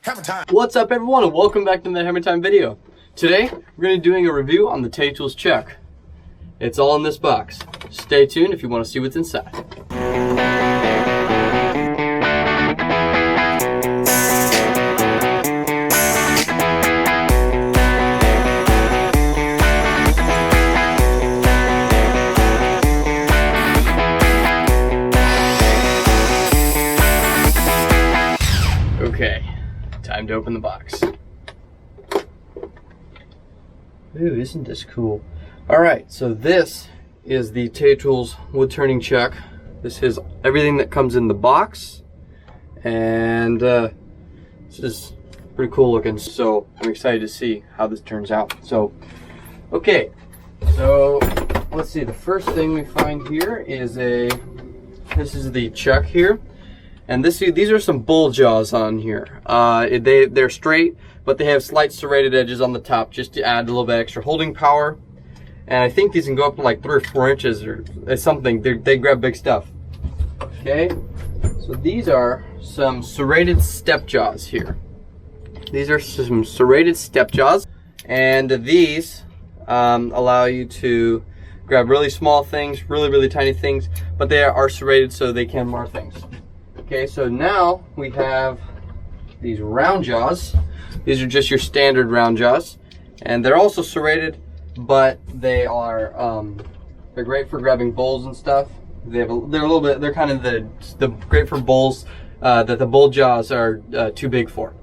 Hammer time. What's up everyone and welcome back to the Hammer Time video. Today we're going to be doing a review on the Taytools chuck. It's all in this box. Stay tuned if you want to see what's inside. Okay, time to open the box. Ooh, isn't this cool? Alright, so this is the Taytools Woodturning chuck. This is everything that comes in the box. And this is pretty cool looking, so I'm excited to see how this turns out. So, okay, so let's see. The first thing we find here is this is the chuck here. And these are some bull jaws on here. They're straight, but they have slight serrated edges on the top just to add a little bit extra holding power. And I think these can go up to like 3 or 4 inches or something. They grab big stuff. Okay, so these are some serrated step jaws here. These are some serrated step jaws, and these allow you to grab really small things, really tiny things, but they are serrated so they can mar things. Okay, so now we have these round jaws. These are just your standard round jaws, and they're also serrated, but they are they're great for grabbing bowls and stuff. They're kind of the great for bowls that the bull jaws are too big for.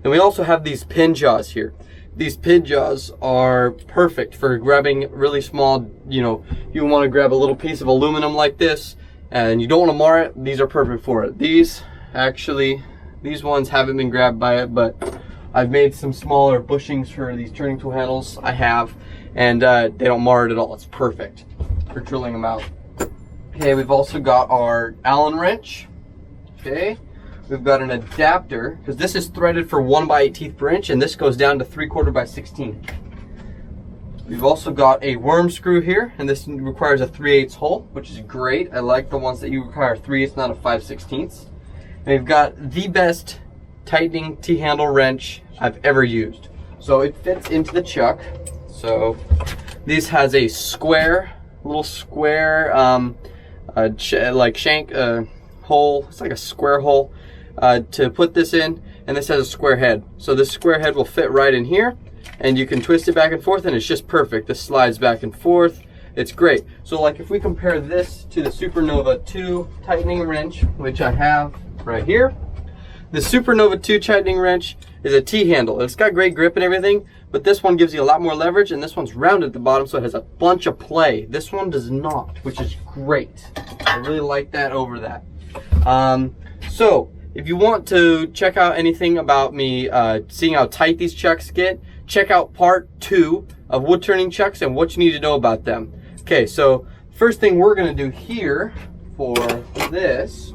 And we also have these pin jaws here. These pin jaws are perfect for grabbing really small. You know, you want to grab a little piece of aluminum like this, and you don't want to mar it. These are perfect for it. These ones haven't been grabbed by it, but I've made some smaller bushings for these turning tool handles. I have, and they don't mar it at all. It's perfect for drilling them out. Okay, we've also got our Allen wrench. Okay, we've got an adapter, because this is threaded for 1/18 per inch, and this goes down to 3/4 by 16. We've also got a worm screw here, and this requires a 3/8 hole, which is great. I like the ones that you require 3/8, not a 5/16. And we've got the best tightening T-handle wrench I've ever used. So it fits into the chuck. So this has a little square, like shank hole. It's like a square hole to put this in, and this has a square head. So this square head will fit right in here, and you can twist it back and forth, and it's just perfect. This slides back and forth. It's great. So like if we compare this to the Supernova 2 tightening wrench, which I have right here. The Supernova 2 tightening wrench is a T-handle. It's got great grip and everything, but this one gives you a lot more leverage, and this one's round at the bottom, so it has a bunch of play. This one does not, which is great. I really like that over that. So if you want to check out anything about me seeing how tight these chucks get, check out part 2 of wood turning chucks and what you need to know about them. Okay, so first thing we're going to do here for this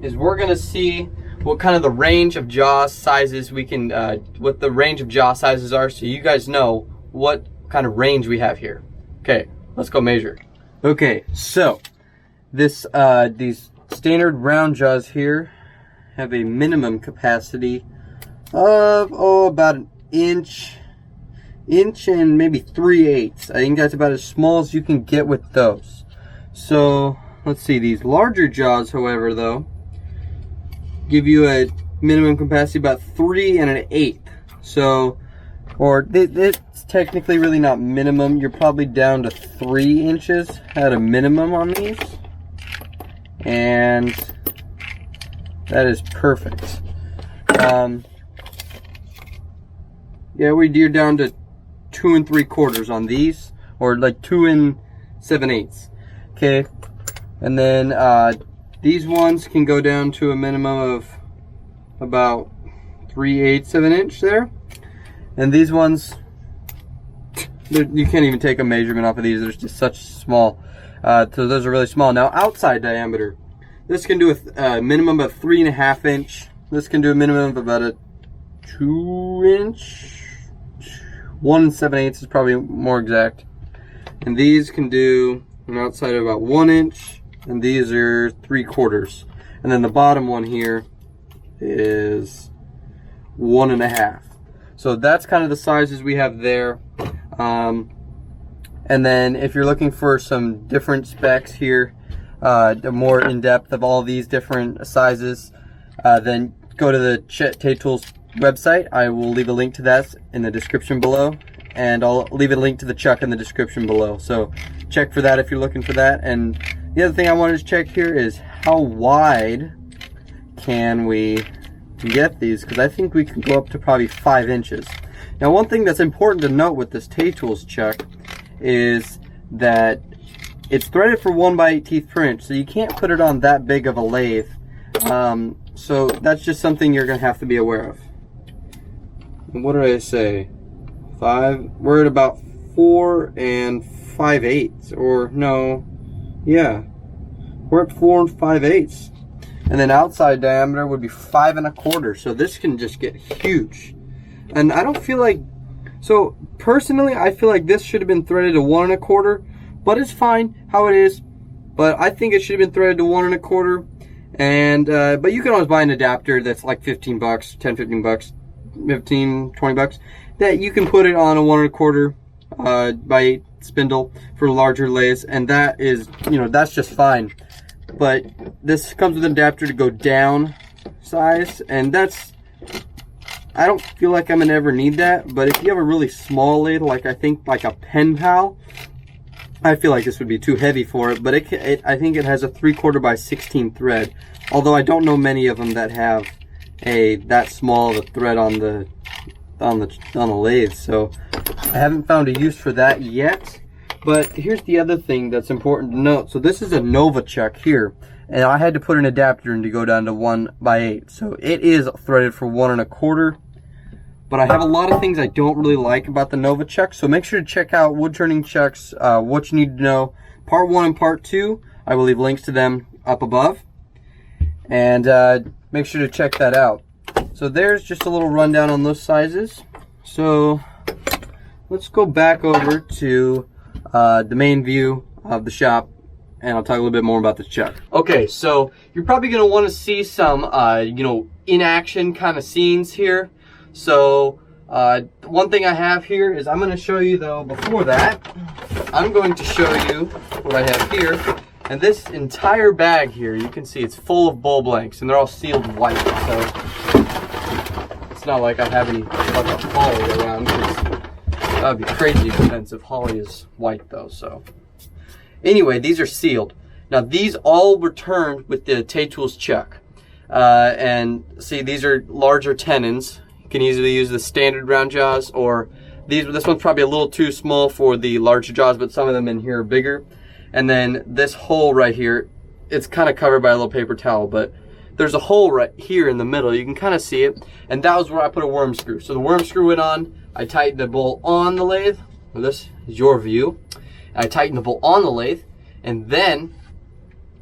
is we're going to see what kind of the range of jaw sizes we can, what the range of jaw sizes are, so you guys know what kind of range we have here. Okay, let's go measure. Okay, so these standard round jaws here have a minimum capacity of about an inch and maybe 3/8. I think that's about as small as you can get with those. So let's see, these larger jaws, however, though, give you a minimum capacity about 3 1/8. So, or it's technically really not minimum. You're probably down to 3 inches at a minimum on these, and that is perfect. Yeah, you're down to 2 3/4 on these, or like 2 7/8. Okay, and then these ones can go down to a minimum of about 3/8 of an inch there, and these ones, you can't even take a measurement off of these. They're just such small. So those are really small. Now outside diameter, this can do a minimum of 3.5 inch. This can do a minimum of about a 2 inch. 1 7/8 is probably more exact. And these can do an outside of about 1 inch, and these are 3/4. And then the bottom one here is 1.5. So that's kind of the sizes we have there. And then if you're looking for some different specs here, more in depth of all these different sizes, then go to the Taytools website. I will leave a link to that in the description below, and I'll leave a link to the chuck in the description below. So check for that if you're looking for that. And the other thing I wanted to check here is how wide can we get these, because I think we can go up to probably 5 inches. Now, one thing that's important to note with this Taytools chuck is that it's threaded for 1/8 teeth per inch, so you can't put it on that big of a lathe. So that's just something you're going to have to be aware of. What did I say? 5? We're at about 4 5/8, or no, yeah, we're at 4 5/8. And then outside diameter would be 5 1/4. So this can just get huge. And I don't feel like, so personally, I feel like this should have been threaded to 1 1/4, but it's fine how it is. But I think it should have been threaded to 1 1/4. And but you can always buy an adapter that's like 15 bucks, 10, 15 bucks, 15, 20 bucks, that you can put it on a 1 1/4 by 8 spindle for larger lathes, and that is, you know, that's just fine. But this comes with an adapter to go down size, and that's, I don't feel like I'm gonna ever need that. But if you have a really small lathe, like I think like a pen pal, I feel like this would be too heavy for it. But I think it has a 3/4 by 16 thread, although I don't know many of them that have that small of a thread on the lathe. So I haven't found a use for that yet. But here's the other thing that's important to note. So this is a Nova chuck here, and I had to put an adapter in to go down to 1/8. So it is threaded for 1 1/4. But I have a lot of things I don't really like about the Nova chuck. So make sure to check out Woodturning chucks, what you need to know. Part 1 and Part 2, I will leave links to them up above. And make sure to check that out. So there's just a little rundown on those sizes. So let's go back over to the main view of the shop, and I'll talk a little bit more about the chuck. Okay, so you're probably going to want to see some, you know, in action kind of scenes here. So one thing I have here is, I'm going to show you though, before that, I'm going to show you what I have here. And this entire bag here, you can see it's full of bowl blanks, and they're all sealed white. So it's not like I have any like a holly around, because that would be crazy expensive. Holly is white though. So anyway, these are sealed. Now these all returned with the Taytools chuck. And see, these are larger tenons. You can easily use the standard round jaws, or this one's probably a little too small for the larger jaws, but some of them in here are bigger. And then this hole right here, it's kind of covered by a little paper towel, but there's a hole right here in the middle. You can kind of see it, and that was where I put a worm screw. So the worm screw went on. I tightened the bolt on the lathe. Well, this is your view. I tightened the bolt on the lathe, and then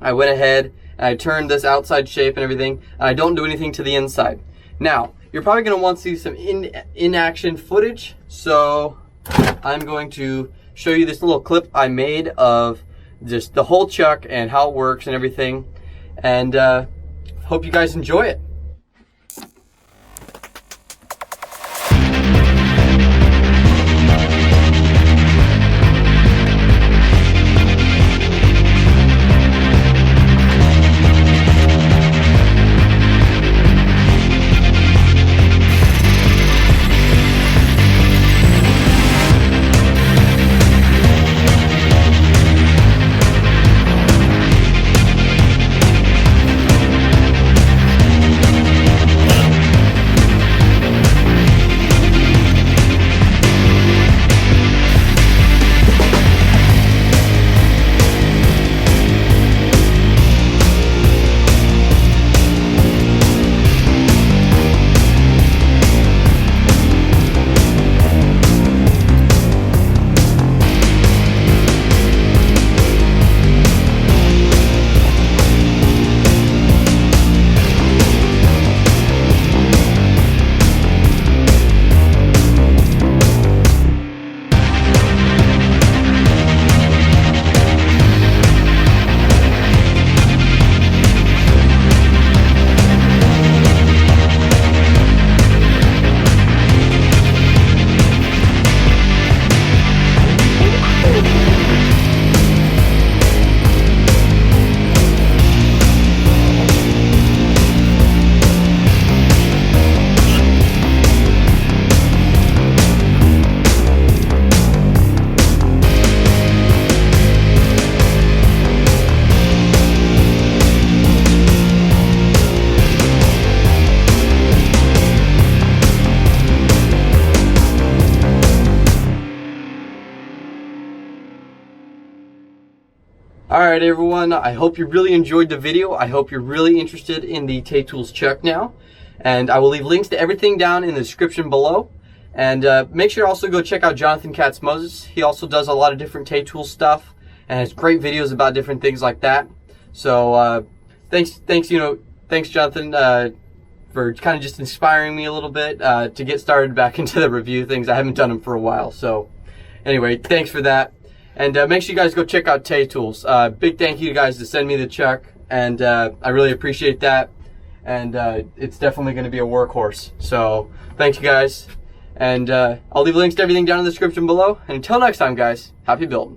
I went ahead and I turned this outside shape and everything, and I don't do anything to the inside. Now, you're probably going to want to see some in-action footage, so I'm going to show you this little clip I made of just the whole chuck and how it works and everything, and hope you guys enjoy it. Alright everyone, I hope you really enjoyed the video. I hope you're really interested in the Taytools chuck now. And I will leave links to everything down in the description below. And make sure to also go check out Jonathan Katz-Moses. He also does a lot of different Taytools stuff and has great videos about different things like that. So thanks Jonathan for kind of just inspiring me a little bit to get started back into the review things. I haven't done them for a while. So anyway, thanks for that. And make sure you guys go check out Taytools. Big thank you guys to send me the chuck, and I really appreciate that. And it's definitely going to be a workhorse. So thank you guys. And I'll leave links to everything down in the description below. And until next time, guys, happy building.